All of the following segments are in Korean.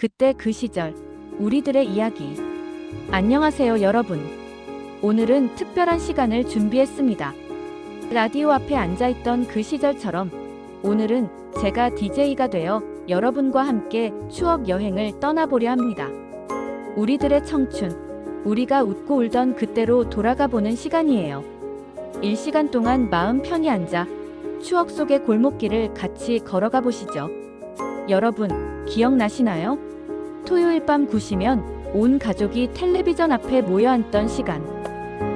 그때 그 시절, 우리들의 이야기. 안녕하세요, 여러분. 오늘은 특별한 시간을 준비했습니다. 라디오 앞에 앉아있던 그 시절처럼 오늘은 제가 DJ가 되어 여러분과 함께 추억 여행을 떠나보려 합니다. 우리들의 청춘, 우리가 웃고 울던 그때로 돌아가 보는 시간이에요. 1시간 동안 마음 편히 앉아 추억 속의 골목길을 같이 걸어가 보시죠. 여러분, 기억나시나요? 토요일 밤 9시면 온 가족이 텔레비전 앞에 모여 앉던 시간.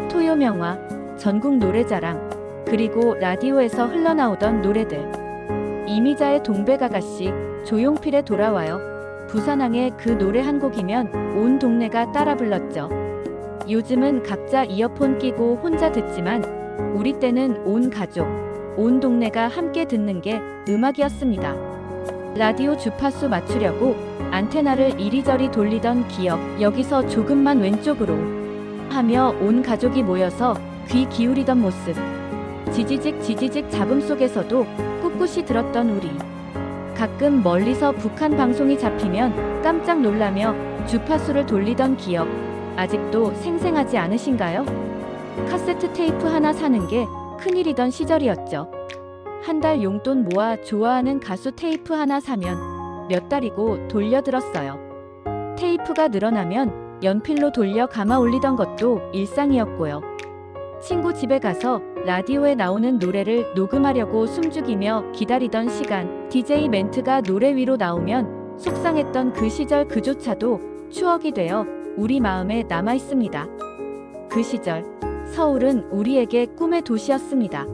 토요명화, 전국 노래자랑, 그리고 라디오에서 흘러나오던 노래들. 이미자의 동백아가씨, 조용필의 돌아와요. 부산항의 그 노래 한 곡이면 온 동네가 따라 불렀죠. 요즘은 각자 이어폰 끼고 혼자 듣지만 우리 때는 온 가족, 온 동네가 함께 듣는 게 음악이었습니다. 라디오 주파수 맞추려고 안테나를 이리저리 돌리던 기억, 여기서 조금만 왼쪽으로 하며 온 가족이 모여서 귀 기울이던 모습. 지지직 잡음 속에서도 꿋꿋이 들었던 우리. 가끔 멀리서 북한 방송이 잡히면 깜짝 놀라며 주파수를 돌리던 기억, 아직도 생생하지 않으신가요? 카세트 테이프 하나 사는 게 큰일이던 시절이었죠. 한 달 용돈 모아 좋아하는 가수 테이프 하나 사면 몇 달이고 돌려들었어요. 테이프가 늘어나면 연필로 돌려 감아 올리던 것도 일상이었고요. 친구 집에 가서 라디오에 나오는 노래를 녹음하려고 숨죽이며 기다리던 시간, DJ 멘트가 노래 위로 나오면 속상했던 그 시절 그조차도 추억이 되어 우리 마음에 남아 있습니다. 그 시절, 서울은 우리에게 꿈의 도시였습니다.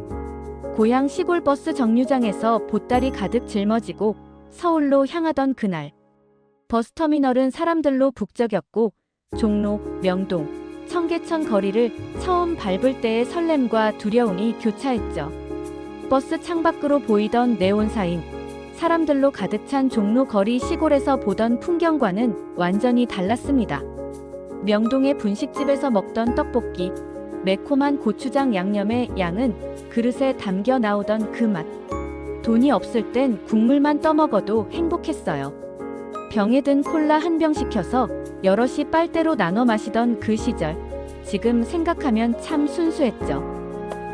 고향 시골 버스 정류장에서 보따리 가득 짊어지고 서울로 향하던 그날. 버스터미널은 사람들로 북적였고 종로, 명동, 청계천 거리를 처음 밟을 때의 설렘과 두려움이 교차했죠. 버스 창밖으로 보이던 네온사인, 사람들로 가득 찬 종로 거리 시골에서 보던 풍경과는 완전히 달랐습니다. 명동의 분식집에서 먹던 떡볶이, 매콤한 고추장 양념의 양은 그릇에 담겨 나오던 그 맛. 돈이 없을 땐 국물만 떠먹어도 행복했어요. 병에 든 콜라 한 병 시켜서 여럿이 빨대로 나눠 마시던 그 시절. 지금 생각하면 참 순수했죠.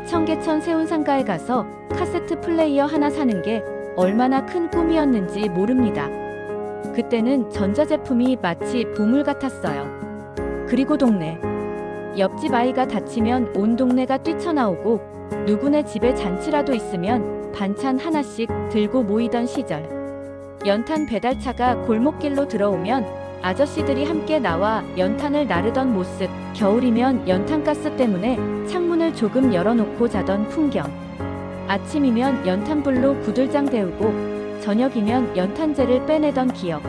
청계천 세운상가에 가서 카세트 플레이어 하나 사는 게 얼마나 큰 꿈이었는지 모릅니다. 그때는 전자제품이 마치 보물 같았어요. 그리고 동네. 옆집 아이가 다치면 온 동네가 뛰쳐나오고 누구네 집에 잔치라도 있으면 반찬 하나씩 들고 모이던 시절. 연탄 배달차가 골목길로 들어오면 아저씨들이 함께 나와 연탄을 나르던 모습. 겨울이면 연탄가스 때문에 창문을 조금 열어놓고 자던 풍경. 아침이면 연탄불로 구들장 데우고 저녁이면 연탄재를 빼내던 기억.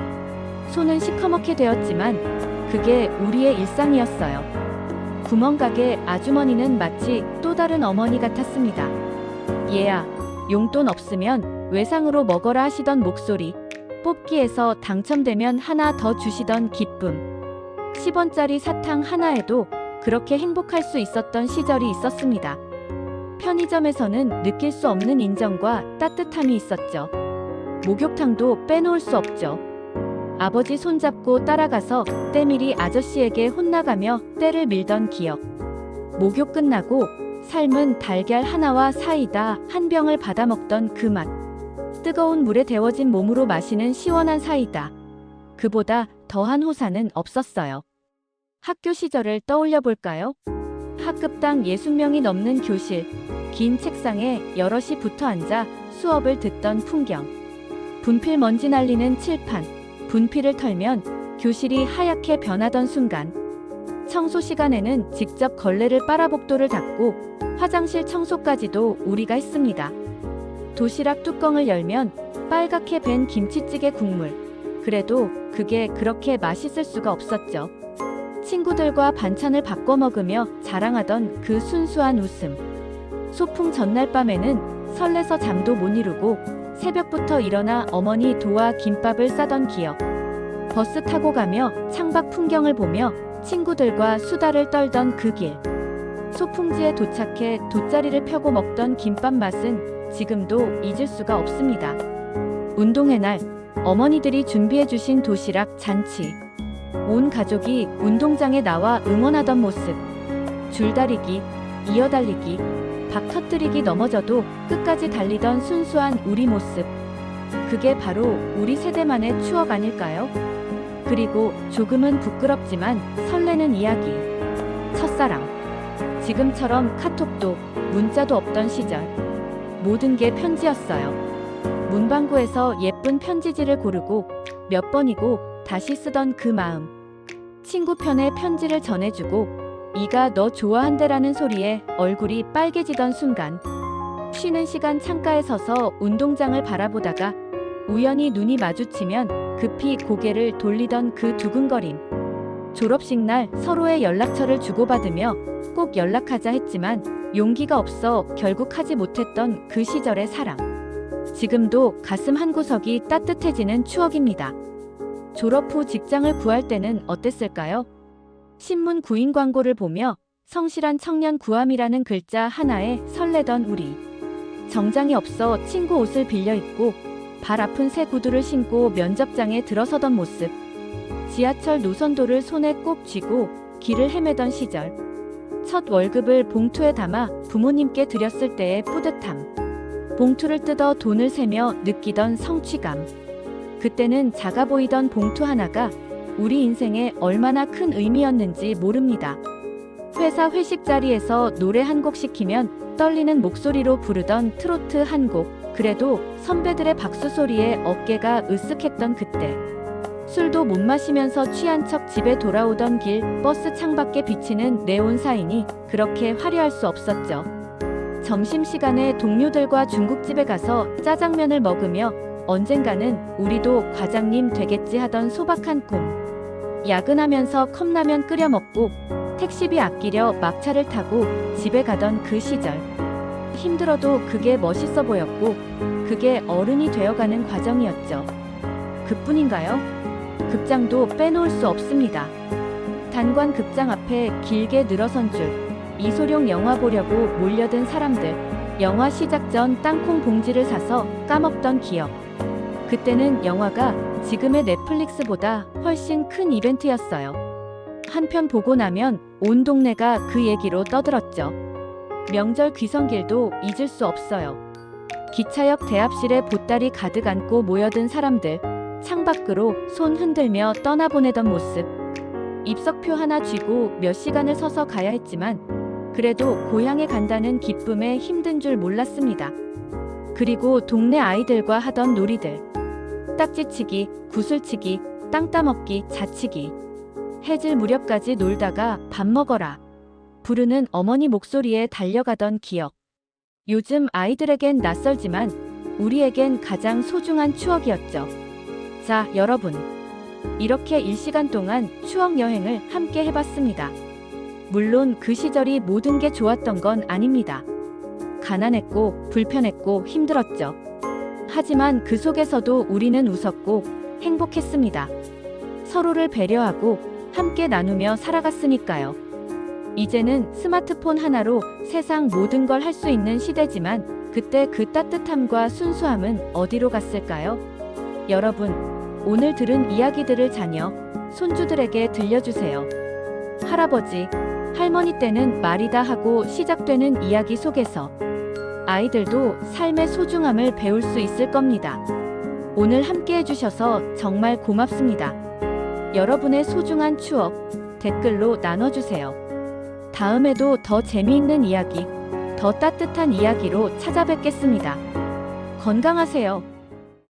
손은 시커멓게 되었지만 그게 우리의 일상이었어요. 구멍가게 아주머니는 마치 또 다른 어머니 같았습니다. 얘야, 용돈 없으면 외상으로 먹어라 하시던 목소리. 뽑기에서 당첨되면 하나 더 주시던 기쁨. 10원짜리 사탕 하나에도 그렇게 행복할 수 있었던 시절이 있었습니다. 편의점에서는 느낄 수 없는 인정과 따뜻함이 있었죠. 목욕탕도 빼놓을 수 없죠. 아버지 손잡고 따라가서 때밀이 아저씨에게 혼나가며 때를 밀던 기억. 목욕 끝나고 삶은 달걀 하나와 사이다 한 병을 받아 먹던 그 맛. 뜨거운 물에 데워진 몸으로 마시는 시원한 사이다. 그보다 더한 호사는 없었어요. 학교 시절을 떠올려 볼까요? 학급당 60명이 넘는 교실. 긴 책상에 여럿이 붙어 앉아 수업을 듣던 풍경. 분필 먼지 날리는 칠판. 분필을 털면 교실이 하얗게 변하던 순간. 청소 시간에는 직접 걸레를 빨아 복도를 닦고 화장실 청소까지도 우리가 했습니다. 도시락 뚜껑을 열면 빨갛게 밴 김치찌개 국물. 그래도 그게 그렇게 맛있을 수가 없었죠. 친구들과 반찬을 바꿔 먹으며 자랑하던 그 순수한 웃음. 소풍 전날 밤에는 설레서 잠도 못 이루고 새벽부터 일어나 어머니 도와 김밥을 싸던 기억. 버스 타고 가며 창밖 풍경을 보며 친구들과 수다를 떨던 그 길. 소풍지에 도착해 돗자리를 펴고 먹던 김밥 맛은 지금도 잊을 수가 없습니다. 운동회 날 어머니들이 준비해주신 도시락 잔치, 온 가족이 운동장에 나와 응원하던 모습, 줄다리기, 이어달리기, 박 터뜨리기 넘어져도 끝까지 달리던 순수한 우리 모습. 그게 바로 우리 세대만의 추억 아닐까요? 그리고 조금은 부끄럽지만 설레는 이야기. 첫사랑. 지금처럼 카톡도 문자도 없던 시절. 모든 게 편지였어요. 문방구에서 예쁜 편지지를 고르고 몇 번이고 다시 쓰던 그 마음. 친구 편에 편지를 전해주고 이가 너 좋아한대라는 소리에 얼굴이 빨개지던 순간. 쉬는 시간 창가에 서서 운동장을 바라보다가 우연히 눈이 마주치면 급히 고개를 돌리던 그 두근거림. 졸업식 날 서로의 연락처를 주고받으며 꼭 연락하자 했지만 용기가 없어 결국 하지 못했던 그 시절의 사랑. 지금도 가슴 한구석이 따뜻해지는 추억입니다. 졸업 후 직장을 구할 때는 어땠을까요? 신문 구인 광고를 보며 성실한 청년 구함이라는 글자 하나에 설레던 우리. 정장이 없어 친구 옷을 빌려 입고 발 아픈 새 구두를 신고 면접장에 들어서던 모습. 지하철 노선도를 손에 꼭 쥐고 길을 헤매던 시절. 첫 월급을 봉투에 담아 부모님께 드렸을 때의 뿌듯함. 봉투를 뜯어 돈을 세며 느끼던 성취감. 그때는 작아 보이던 봉투 하나가 우리 인생에 얼마나 큰 의미였는지 모릅니다. 회사 회식 자리에서 노래 한 곡 시키면 떨리는 목소리로 부르던 트로트 한 곡. 그래도 선배들의 박수 소리에 어깨가 으쓱했던 그때. 술도 못 마시면서 취한 척 집에 돌아오던 길, 버스 창밖에 비치는 네온 사인이 그렇게 화려할 수 없었죠. 점심시간에 동료들과 중국집에 가서 짜장면을 먹으며 언젠가는 우리도 과장님 되겠지 하던 소박한 꿈. 야근하면서 컵라면 끓여 먹고 택시비 아끼려 막차를 타고 집에 가던 그 시절. 힘들어도 그게 멋있어 보였고 그게 어른이 되어가는 과정이었죠. 그뿐인가요? 극장도 빼놓을 수 없습니다. 단관 극장 앞에 길게 늘어선 줄, 이소룡 영화 보려고 몰려든 사람들, 영화 시작 전 땅콩 봉지를 사서 까먹던 기억. 그때는 영화가 지금의 넷플릭스보다 훨씬 큰 이벤트였어요. 한 편 보고 나면 온 동네가 그 얘기로 떠들었죠. 명절 귀성길도 잊을 수 없어요. 기차역 대합실에 보따리 가득 안고 모여든 사람들, 창밖으로 손 흔들며 떠나보내던 모습. 입석표 하나 쥐고 몇 시간을 서서 가야 했지만 그래도 고향에 간다는 기쁨에 힘든 줄 몰랐습니다. 그리고 동네 아이들과 하던 놀이들. 딱지치기, 구슬치기, 땅 따먹기, 자치기. 해질 무렵까지 놀다가 밥 먹어라 부르는 어머니 목소리에 달려가던 기억. 요즘 아이들에겐 낯설지만 우리에겐 가장 소중한 추억이었죠. 자, 여러분. 이렇게 1시간 동안 추억 여행을 함께 해봤습니다. 물론 그 시절이 모든 게 좋았던 건 아닙니다. 가난했고 불편했고 힘들었죠. 하지만 그 속에서도 우리는 웃었고 행복했습니다. 서로를 배려하고 함께 나누며 살아갔으니까요. 이제는 스마트폰 하나로 세상 모든 걸 할 수 있는 시대지만 그때 그 따뜻함과 순수함은 어디로 갔을까요? 여러분, 오늘 들은 이야기들을 자녀, 손주들에게 들려주세요. 할아버지, 할머니 때는 말이다 하고 시작되는 이야기 속에서 아이들도 삶의 소중함을 배울 수 있을 겁니다. 오늘 함께 해주셔서 정말 고맙습니다. 여러분의 소중한 추억 댓글로 나눠주세요. 다음에도 더 재미있는 이야기, 더 따뜻한 이야기로 찾아뵙겠습니다. 건강하세요.